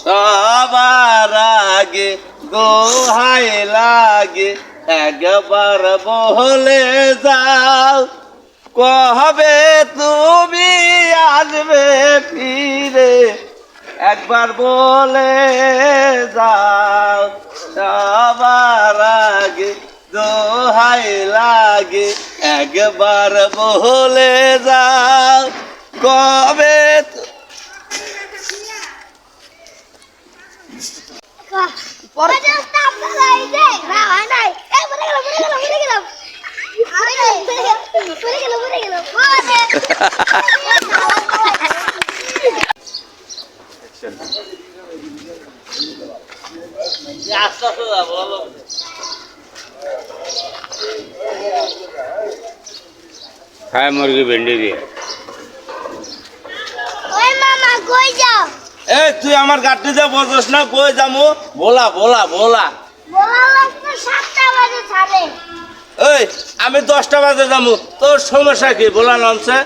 সবার আগে দোহাই লাগে একবার বলে যাও, কবে তুমি আসবে ফিরে একবার বলে যাও। সবার আগে দোহাই লাগে একবার বলে যাও, কবে খায় মুরগি ভেন্ডি দিয়ে। এই তুই আমার গাড়িতে বসস না, কই যামু বলা বলা বলা। এই আমি 10টা বাজে যামু, তোর সমস্যা কি বলা নামছে?